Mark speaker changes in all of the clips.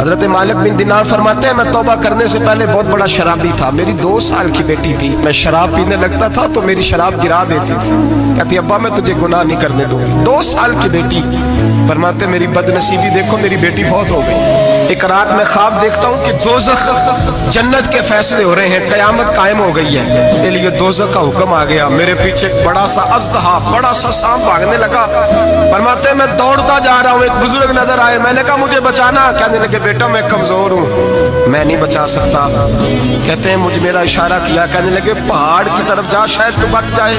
Speaker 1: حضرت مالک بن دینار فرماتے ہیں میں توبہ کرنے سے پہلے بہت بڑا شرابی تھا، میری 2 سال کی بیٹی تھی، میں شراب پینے لگتا تھا تو میری شراب گرا دیتی تھی، کہتی ابا میں تجھے گناہ نہیں کرنے دوں گی۔ 2 سال کی بیٹی، فرماتے میری بدنصیبی دیکھو میری بیٹی فوت ہو گئی۔ ایک رات میں خواب دیکھتا ہوں کہ دوزخ جنت کے فیصلے ہو رہے ہیں، قیامت قائم ہو گئی ہے، میرے لیے دوزخ کا حکم آ گیا، میرے پیچھے ایک بڑا سا اژدہا، بڑا سا سانپ بھاگنے لگا۔ فرماتے ہیں میں دوڑتا جا رہا ہوں، ایک بزرگ نظر آئے، میں نے کہا مجھے بچانا، کہنے لگے بیٹا میں کمزور ہوں، میں نہیں بچا سکتا۔ کہتے ہیں مجھے میرا اشارہ کیا، کہنے لگے پہاڑ کی طرف جا شاید تو بچ جائے۔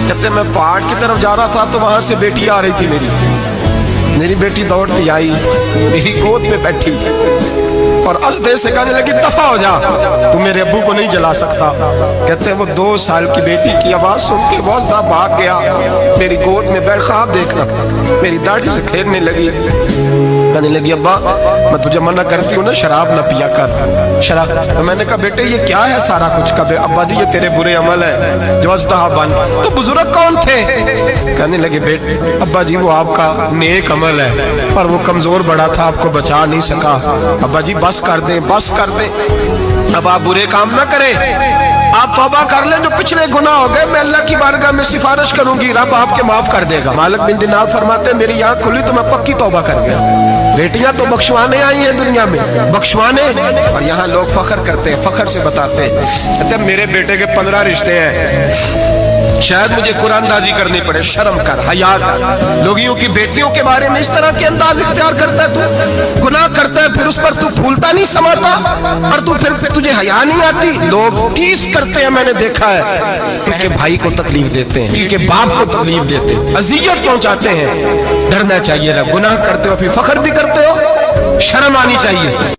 Speaker 1: کہتے ہیں میں پہاڑ کی طرف جا رہا تھا تو وہاں سے بیٹی آ رہی تھی، میری بیٹی دوڑتی آئی، میری گود میں بیٹھی اور اژدہے سے کہنے لگی دفع ہو جا، تو میرے ابو کو نہیں جلا سکتا۔ کہتے ہیں وہ 2 سال کی بیٹی کی آواز سن کے وہ اژدہا بھاگ گیا، میری گود میں بیٹھ خواب دیکھنا، میری داڑھی سے کھیلنے لگی، کہنے لگی ابا میں تجھے منع کرتی ہوں نا شراب نہ پیا کر شراب۔ میں نے کہا بیٹے یہ کیا ہے سارا کچھ؟ کبھی ابا جی یہ تیرے برے عمل ہے جو اژدہا بن۔ تو بزرگ کون تھے؟ کہنے لگے بیٹے ابا جی وہ آپ کا نیک عمل ہے پر وہ کمزور بڑا تھا، آپ کو بچا نہیں سکا۔ ابا جی بس کر دیں، بس کر دیں، اب آپ برے کام نہ کریں، آپ توبہ کر لیں، جو پچھلے گناہ ہو گئے میں اللہ کی بارگاہ میں سفارش کروں گی، رب آپ کے معاف کر دے گا۔ مالک بن دینار فرماتے ہیں میری آنکھ کھلی تو میں پکی توبہ کر گیا۔ بیٹیاں تو بخشوانے آئی ہیں دنیا میں، بخشوانے، اور یہاں لوگ فخر کرتے ہیں، فخر سے بتاتے ہیں، کہتے ہیں میرے بیٹے کے 15 رشتے ہیں، شاید مجھے قرآن دازی کرنی پڑے، شرم کر، حیا کر۔ لوگیوں کی بیٹیوں کے بارے میں اس طرح کے انداز اختیار کرتا ہے، تو گناہ کرتا ہے پھر اس پر تو پھولتا نہیں سماتا، اور تو پھر تجھے حیا نہیں آتی۔ لوگ ٹیس کرتے ہیں، میں نے دیکھا ہے، ان کے بھائی کو تکلیف دیتے ہیں، ان کے باپ کو تکلیف دیتے ہیں، اذیت پہنچاتے ہیں۔ ڈرنا چاہیے، گناہ کرتے ہو پھر فخر بھی کرتے ہو، شرم آنی چاہیے۔